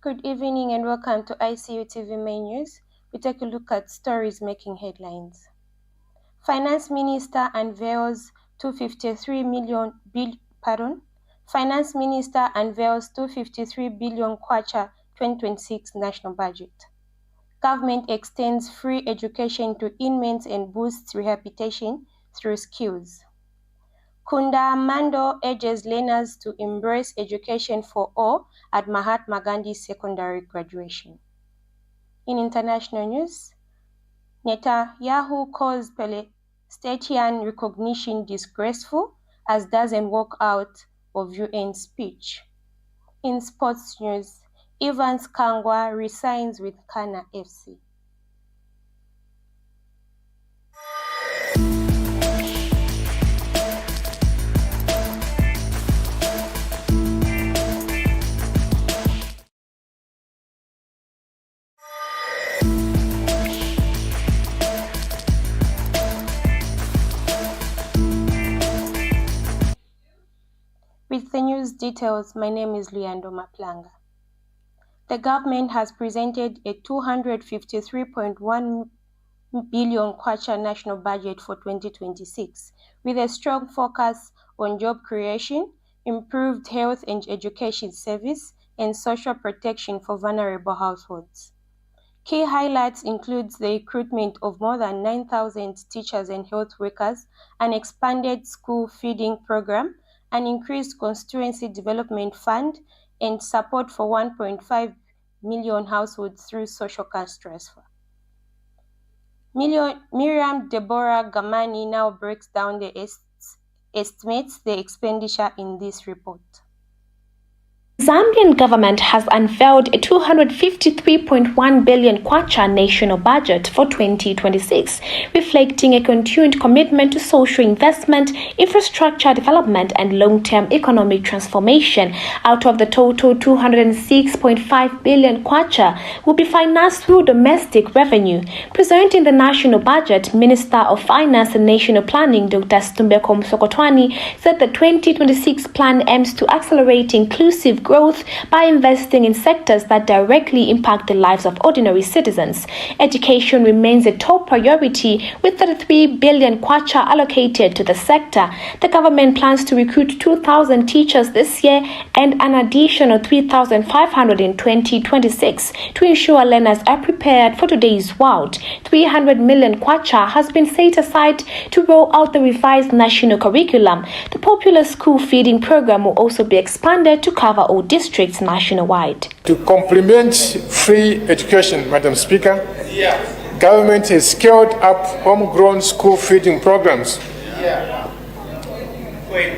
Good evening and welcome to ICU TV Main News. We take a look at stories making headlines. Finance Minister unveils 253 Finance Minister unveils 253 billion kwacha 2026 national budget. Government extends free education to inmates and boosts rehabilitation through skills. Kunda Mando urges learners to embrace education for all at Mahatma Gandhi secondary graduation. In international news, Netanyahu calls Palestinian recognition disgraceful as doesn't walk out of UN speech. In sports news, Evans Kangwa resigns with Nkana FC. With the news details, my name is Luyando Maplanga. The government has presented a 253.1 billion kwacha national budget for 2026, with a strong focus on job creation, improved health and education service, and social protection for vulnerable households. Key highlights include the recruitment of more than 9,000 teachers and health workers, an expanded school feeding program, an increased constituency development fund, and support for 1.5 million households through social cash transfer. Miriam Deborah Gamani now breaks down the estimates the expenditure in this report. Zambian government has unveiled a 253.1 billion kwacha national budget for 2026, reflecting a continued commitment to social investment, infrastructure development, and long-term economic transformation. Out of the total 206.5 billion kwacha will be financed through domestic revenue. Presenting the national budget, Minister of Finance and National Planning, Dr. Stumbeko Msokotwani, said the 2026 plan aims to accelerate inclusive growth by investing in sectors that directly impact the lives of ordinary citizens. Education remains a top priority, with 33 billion kwacha allocated to the sector. The government plans to recruit 2,000 teachers this year and an additional 3,500 in 2026 to ensure learners are prepared for today's world. 300 million kwacha has been set aside to roll out the revised national curriculum. The popular school feeding program will also be expanded to cover all districts nationwide. To complement free education, Madam Speaker, government has scaled up homegrown school feeding programs,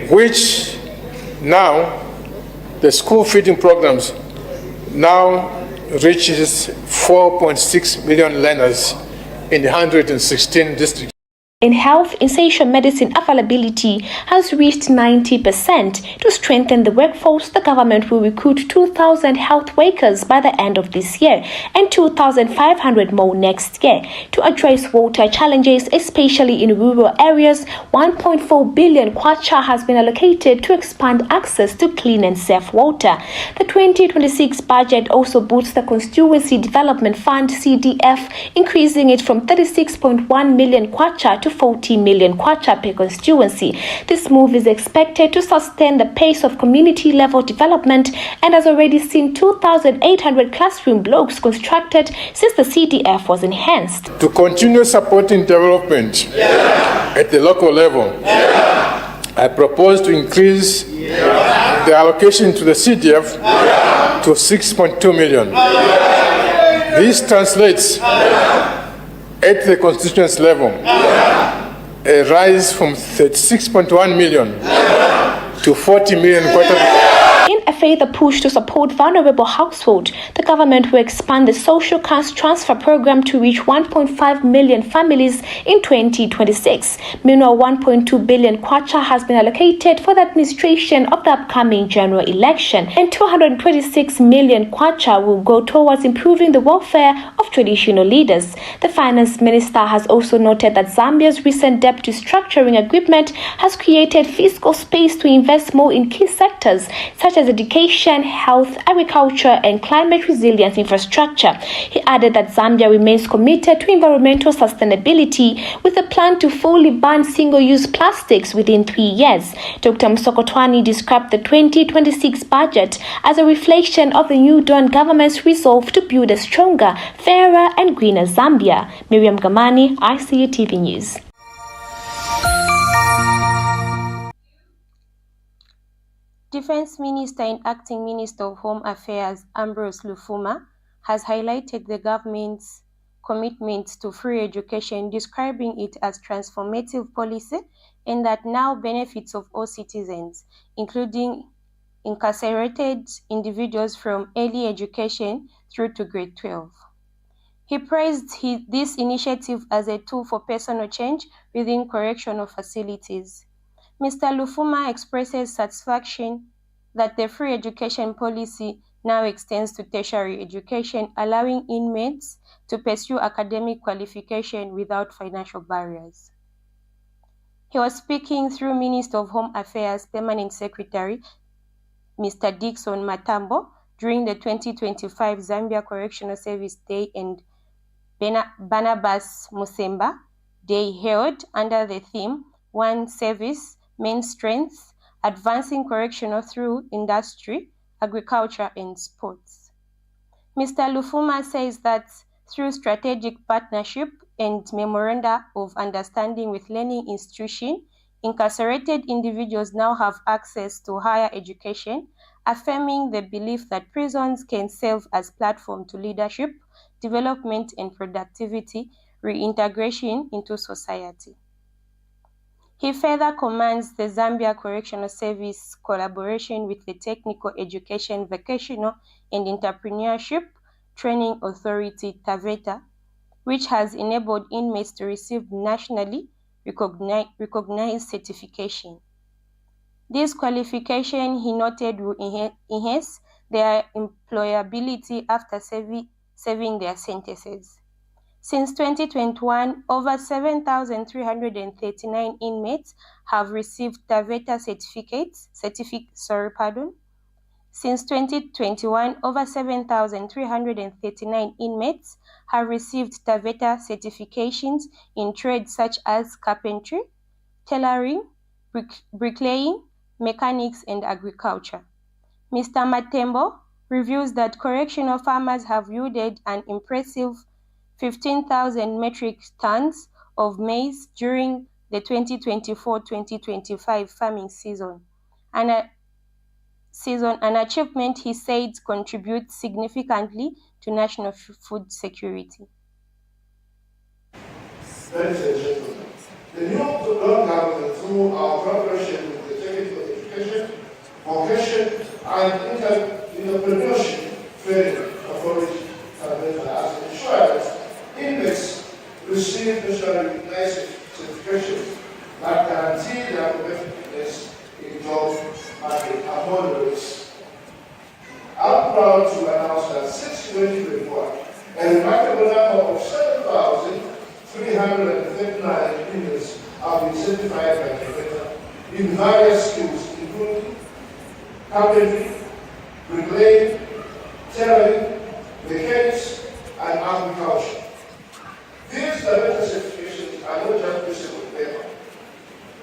which now, the school feeding programs now reaches 4.6 million learners in 116 districts. In health, essential medicine availability has reached 90%. To strengthen the workforce, the government will recruit 2,000 health workers by the end of this year and 2,500 more next year. To address water challenges, especially in rural areas, 1.4 billion kwacha has been allocated to expand access to clean and safe water. The 2026 budget also boosts the Constituency Development Fund (CDF), increasing it from 36.1 million kwacha to 40 million kwacha per constituency. This move is expected to sustain the pace of community-level development and has already seen 2,800 classroom blocks constructed since the CDF was enhanced. To continue supporting development at the local level, I propose to increase the allocation to the CDF to 6.2 million. This translates at the constituency level a rise from 36.1 million to 40 million. In a further push to support vulnerable households, the government will expand the social cash transfer program to reach 1.5 million families in 2026. Meanwhile, 1.2 billion kwacha has been allocated for the administration of the upcoming general election, and 226 million kwacha will go towards improving the welfare of traditional leaders. The finance minister has also noted that Zambia's recent debt restructuring agreement has created fiscal space to invest more in key sectors such as education, health, agriculture, and climate resilience infrastructure. He added that Zambia remains committed to environmental sustainability with a plan to fully ban single-use plastics within 3 years. Dr. Msokotwani described the 2026 budget as a reflection of the New Dawn government's resolve to build a stronger, fairer, and greener Zambia. Miriam Gamani, ICU TV News. Defense Minister and Acting Minister of Home Affairs Ambrose Lufuma has highlighted the government's commitment to free education, describing it as transformative policy and that now benefits of all citizens, including incarcerated individuals from early education through to grade 12. He praised this initiative as a tool for personal change within correctional facilities. Mr. Lufuma expresses satisfaction that the free education policy now extends to tertiary education, allowing inmates to pursue academic qualification without financial barriers. He was speaking through Minister of Home Affairs Permanent Secretary Mr. Dickson Matambo during the 2025 Zambia Correctional Service Day and Barnabas Musemba Day held under the theme One Service, Main Strengths, Advancing Correctional Through Industry, Agriculture and Sports. Mr. Lufuma says that through strategic partnership and memoranda of understanding with learning institutions, incarcerated individuals now have access to higher education, affirming the belief that prisons can serve as platform to leadership, development and productivity, reintegration into society. He further commends the Zambia Correctional Service collaboration with the Technical Education, Vocational and Entrepreneurship Training Authority, TAVETA, which has enabled inmates to receive nationally recognized certification. This qualification, he noted, will enhance their employability after serving their sentences. Since 2021, over 7,339 inmates have received TAVETA certificates. Since 2021, over 7,339 inmates have received TAVETA certifications in trades such as carpentry, tailoring, bricklaying, mechanics, and agriculture. Mr. Matembo reveals that correctional farmers have yielded an impressive 15,000 metric tons of maize during the 2024-2025 farming season, an achievement he said contributes significantly to national food security. Ladies and gentlemen, the new government, through our cooperation with the Technical Education, Vocation and Entrepreneurship Training Authority, has ensured that inmates receive nationally recognized certifications that guarantee their competitiveness in the job market among the race. I'm proud to announce that since 2021, a remarkable number of 7,339 inmates have been certified by TAVETA in various skills, including carpentry, bricklaying, tailoring, mechanics, and agriculture. These TAVETA certifications are not just pieces of paper.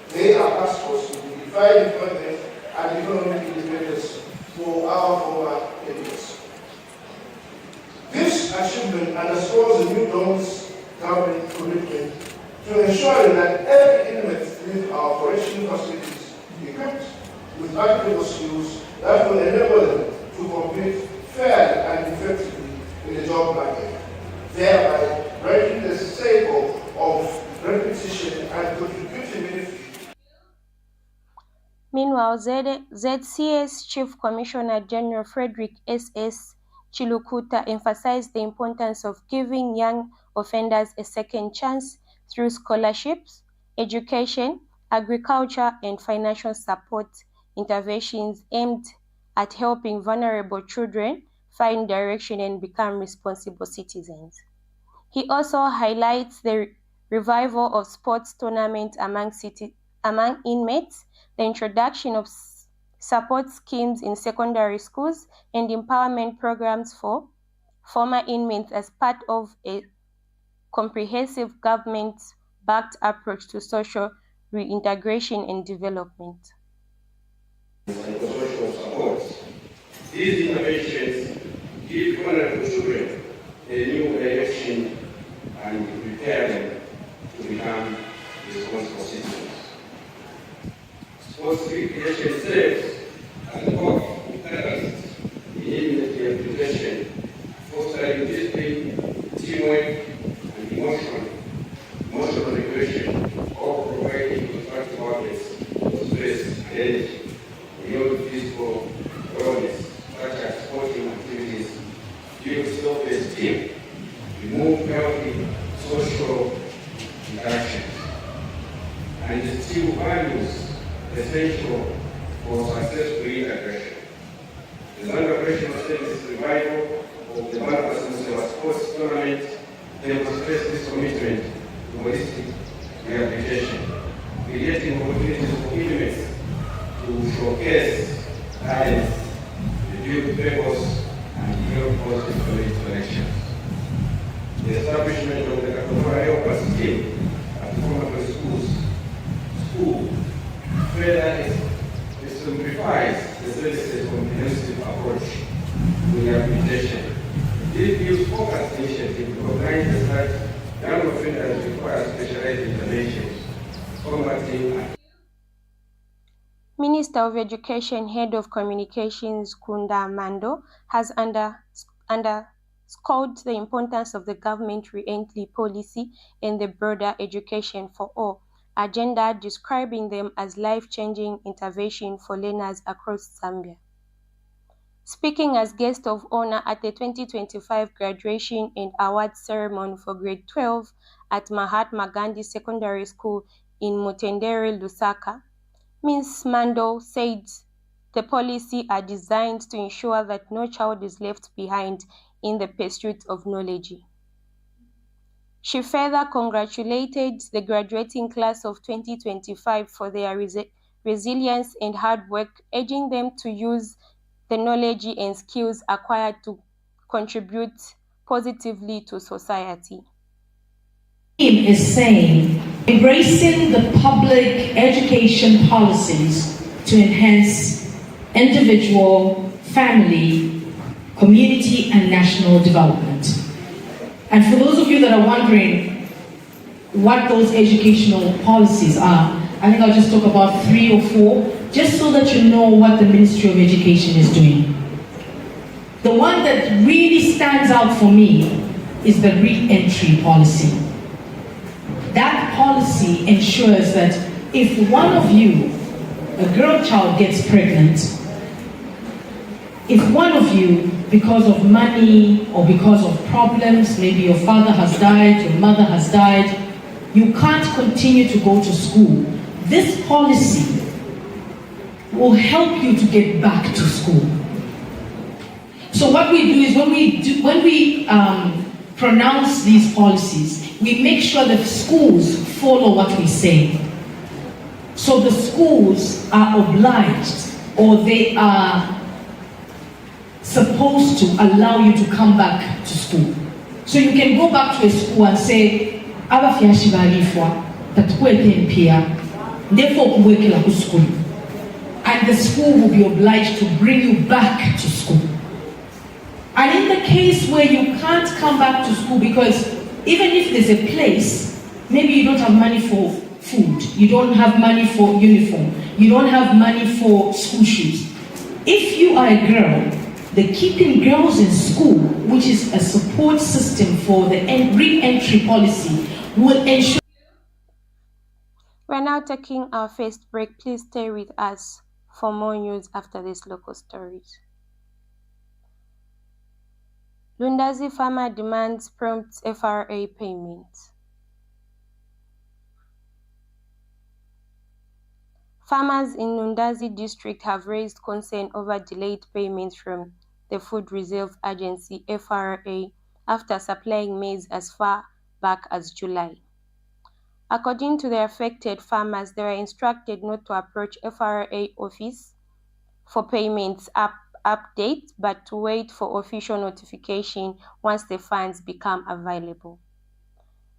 They are passports to divine employment and economic independence for our former enemies. This achievement underscores the New Dawn's government commitment to ensuring that every inmate leaves our correctional facilities equipped with practical skills that will enable them to compete fairly and effectively in the job market, thereby breaking the cycle of repetition and contributing meaningfully. Meanwhile, ZCS Chief Commissioner General Frederick S.S. Chilukuta emphasized the importance of giving young offenders a second chance through scholarships, education, agriculture, and financial support interventions aimed at helping vulnerable children find direction and become responsible citizens. He also highlights the revival of sports tournaments among inmates, the introduction of support schemes in secondary schools, and empowerment programs for former inmates as part of a comprehensive government-backed approach to social reintegration and development. Social support. These interventions give vulnerable children a new direction and prepare them to become responsible citizens. Sports recreation serves as a core catalyst in inmate rehabilitation, fostering discipline, teamwork, and emotional regulation, all providing constructive outlets for stress and energy beyond physical wellness, such as sporting activities, build self-esteem, remove healthy social interactions, and instill values essential for successful reintegration. The Zambia Operational Service revival of the Mando sports tournament demonstrates this commitment to holistic rehabilitation, creating opportunities for inmates to showcase talents, rebuild purpose, and develop positive community connections. The establishment of the Kangwa Helper scheme at former school further simplifies the services comprehensive approach to rehabilitation. This gives focused initiative recognizes that young offenders require specialized interventions, combating. Minister of Education, Head of Communications, Kunda Mando, has underscored the importance of the government re-entry policy and the broader education for all agenda, describing them as life-changing intervention for learners across Zambia. Speaking as guest of honor at the 2025 graduation and awards ceremony for grade 12 at Mahatma Gandhi Secondary School in Mutendere, Lusaka, Ms. Mando said the policy are designed to ensure that no child is left behind in the pursuit of knowledge. She further congratulated the graduating class of 2025 for their resilience and hard work, urging them to use the knowledge and skills acquired to contribute positively to society. Team is saying, embracing the public education policies to enhance individual, family, community, and national development. And for those of you that are wondering what those educational policies are, I think I'll just talk about 3 or 4, just so that you know what the Ministry of Education is doing. The one that really stands out for me is the re-entry policy. That policy ensures that if one of you, a girl child, gets pregnant, if one of you, because of money or because of problems, maybe your father has died, your mother has died, you can't continue to go to school, this policy will help you to get back to school. So what we do is when we pronounce these policies, we make sure that schools follow what we say. So the schools are obliged, or they are supposed to allow you to come back to school. So you can go back to a school and say, and the school will be obliged to bring you back to school. And in the case where you can't come back to school, because even if there's a place, maybe you don't have money for food, you don't have money for uniform, you don't have money for school shoes. If you are a girl, the Keeping Girls in School, which is a support system for the re-entry policy, will ensure. We're now taking our first break. Please stay with us for more news after these local stories. Lundazi farmer demands prompt FRA payment. Farmers in Lundazi district have raised concern over delayed payments from the Food Reserve Agency FRA after supplying maize as far back as July. According to the affected farmers, they were instructed not to approach FRA office for payments update, but to wait for official notification once the funds become available.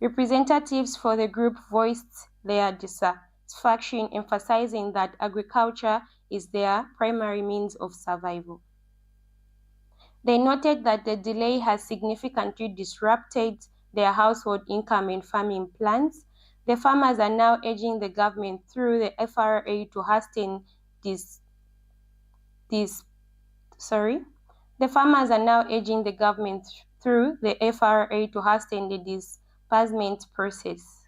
Representatives for the group voiced their dissatisfaction, emphasizing that agriculture is their primary means of survival. They noted that the delay has significantly disrupted their household income and farming plans. The farmers are now urging the government through the FRA to hasten The farmers are now urging the government through the FRA to hasten the disbursement process.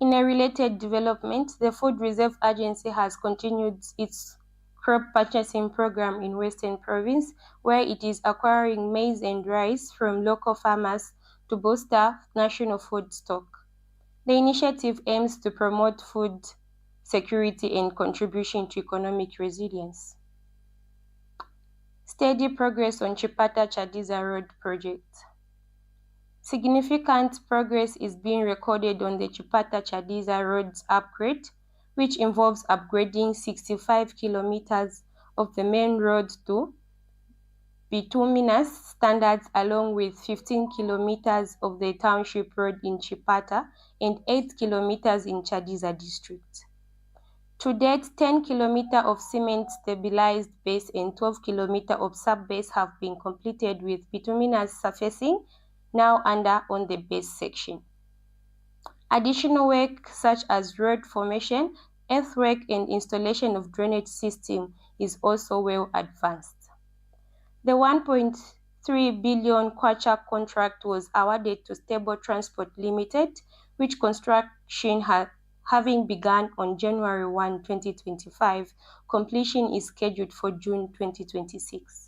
In a related development, the Food Reserve Agency has continued its crop purchasing program in Western Province, where it is acquiring maize and rice from local farmers to bolster national food stock. The initiative aims to promote food security and contribution to economic resilience. Steady progress on Chipata-Chadiza Road project. Significant progress is being recorded on the Chipata-Chadiza Roads upgrade, which involves upgrading 65 kilometers of the main road to bituminous standards, along with 15 kilometers of the township road in Chipata and 8 kilometers in Chadiza district. To date, 10 kilometers of cement stabilized base and 12 kilometers of sub-base have been completed, with bituminous surfacing now under on the base section. Additional work such as road formation, earthwork, and installation of drainage system is also well advanced. The 1.3 billion kwacha contract was awarded to Stable Transport Limited, which construction having begun on January 1, 2025, completion is scheduled for June 2026.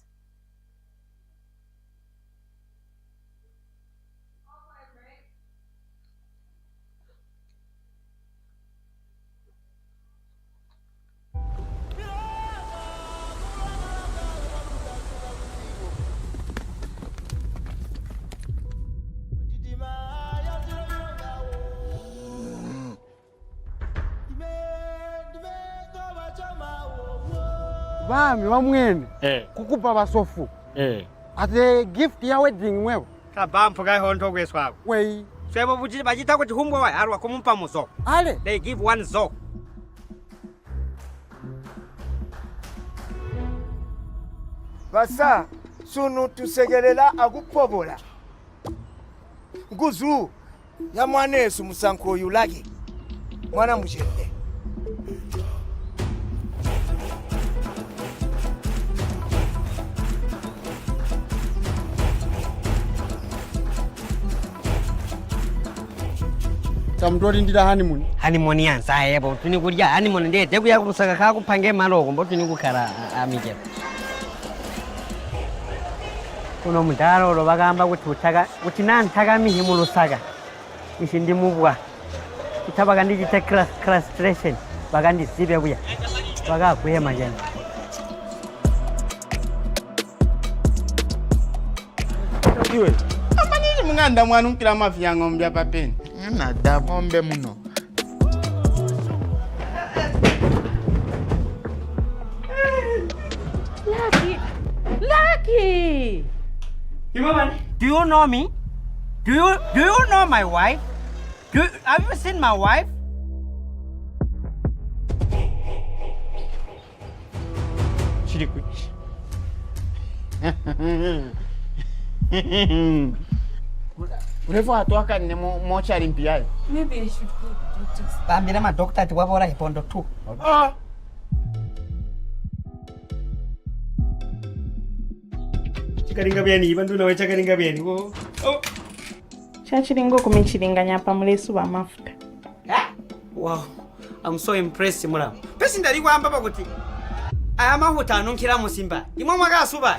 Bami wamwene kukupa basofu ate gift ya wedding wewe kabampo kai honto kweswako wei swebo bujiti bajita kuti humbwa wa arwa kumumpa muzo ale they give one zo basa sunu tusegelela akupobola nguzu ya mwanesu musanko yulage mwana mujende tamdori ndira honeymoon yansa yebo tuni kurya honeymoon ndete kuya kusaka ka kupange maloko mbo tuni kukara amije kuno mudaro lo bagamba kuti nantaka mihi mulusaka ishindi mubwa kitabaga ndijite claustration bagandi sibe buya baga kuhema jana iwe amanyiri munganda mwana unkira mafi ya ng'ombe apa peni nada ng'ombe muno Lucky do you know me? Do you know my wife? Have you seen my wife? Chiriku. Urefu atoka ni mochari mpia. Maybe I should go to doctors. Bambira ma doctor ati wabora hipondo tu. Ah. Chikaringa byani bantu nawe chakaringa byani ko. Oh. Chachiringo kumichiringanya pa mulesu wa mafuta. Wow. I'm so impressed mura. Pesi ndari kwamba bakuti. Aya mahuta anunkira musimba. Imwe mwakasuba.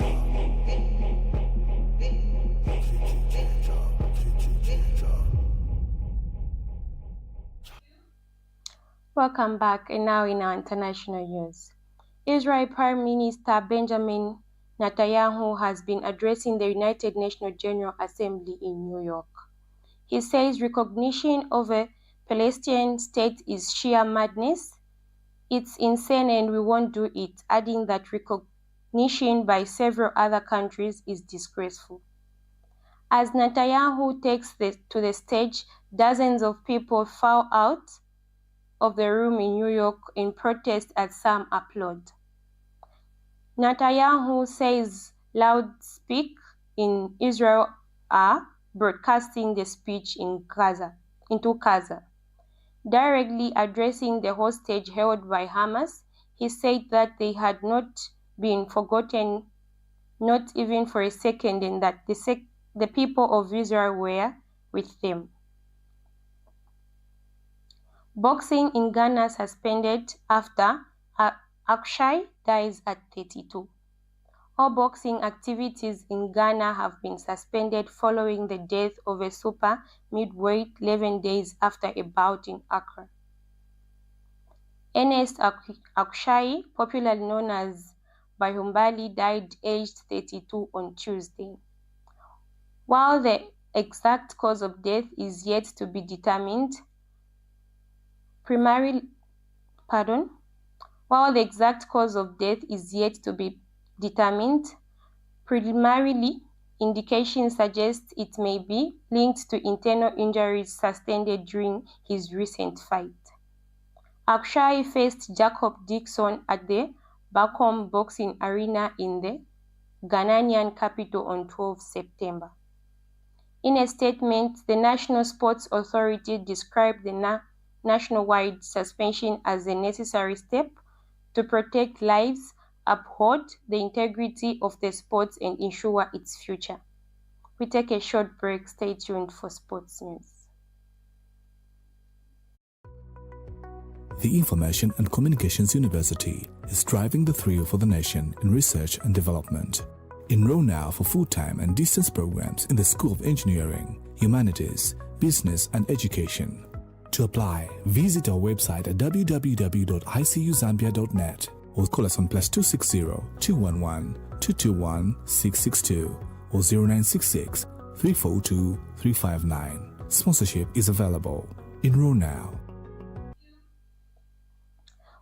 Welcome back, and now in our international news. Israel Prime Minister Benjamin Netanyahu has been addressing the United Nations General Assembly in New York. He says recognition of a Palestinian state is sheer madness. It's insane and we won't do it, adding that recognition by several other countries is disgraceful. As Netanyahu takes to the stage, dozens of people file out of the room in New York in protest as some applaud. Netanyahu says loudspeakers in Israel are broadcasting the speech into Gaza. Directly addressing the hostage held by Hamas, he said that they had not been forgotten, not even for a second, and that the people of Israel were with them. Boxing in Ghana suspended after Akshay dies at 32. All boxing activities in Ghana have been suspended following the death of a super middleweight 11 days after a bout in Accra. Ernest Akshay, popularly known as Bahumbali, died aged 32 on Tuesday. While the exact cause of death is yet to be determined, primarily indications suggest it may be linked to internal injuries sustained during his recent fight. Akshay faced Jacob Dixon at the Bakom Boxing Arena in the Ghanaian capital on 12 September. In a statement, the National Sports Authority described the nationwide suspension as a necessary step to protect lives, uphold the integrity of the sport, and ensure its future. We take a short break. Stay tuned for sports news. The Information and Communications University is driving the thrill for the nation in research and development. Enroll now for full-time and distance programs in the School of Engineering, Humanities, Business and Education. To apply, visit our website at www.icuzambia.net or call us on +260 211 221 662 or 0966 342 359. Sponsorship is available. Enroll now.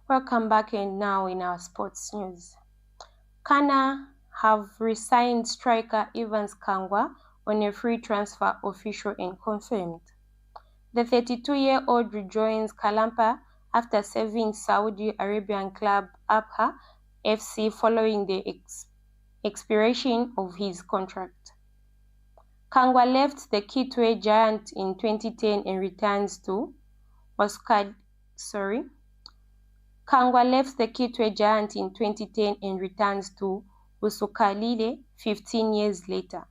Welcome back, and now in our sports news. Nkana have re-signed striker Evans Kangwa on a free transfer, official and confirmed. The 32-year-old rejoins Kalampa after serving Saudi Arabian club Abha FC following the expiration of his contract. Kangwa left the Kitwe Giant in 2010 and returns to Usukalile 15 years later.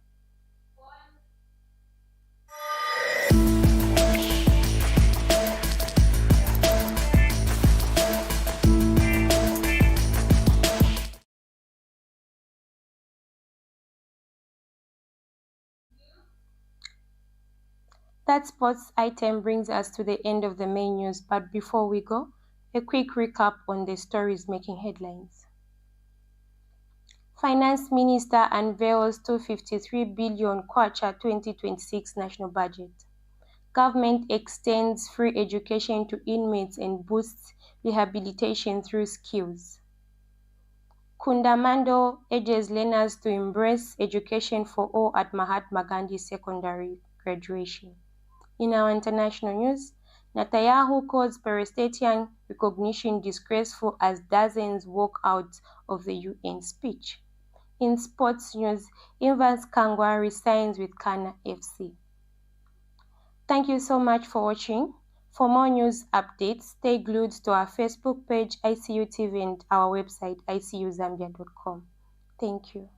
That sports item brings us to the end of the main news, but before we go, a quick recap on the stories making headlines. Finance Minister unveils 253 billion kwacha 2026 national budget. Government extends free education to inmates and boosts rehabilitation through skills. Kunda Mando urges learners to embrace education for all at Mahatma Gandhi secondary graduation. In our international news, Netanyahu calls Palestinian recognition disgraceful as dozens walk out of the UN speech. In sports news, Evans Kangwa resigns with Nkana FC. Thank you so much for watching. For more news updates, stay glued to our Facebook page ICU TV and our website icuzambia.com. Thank you.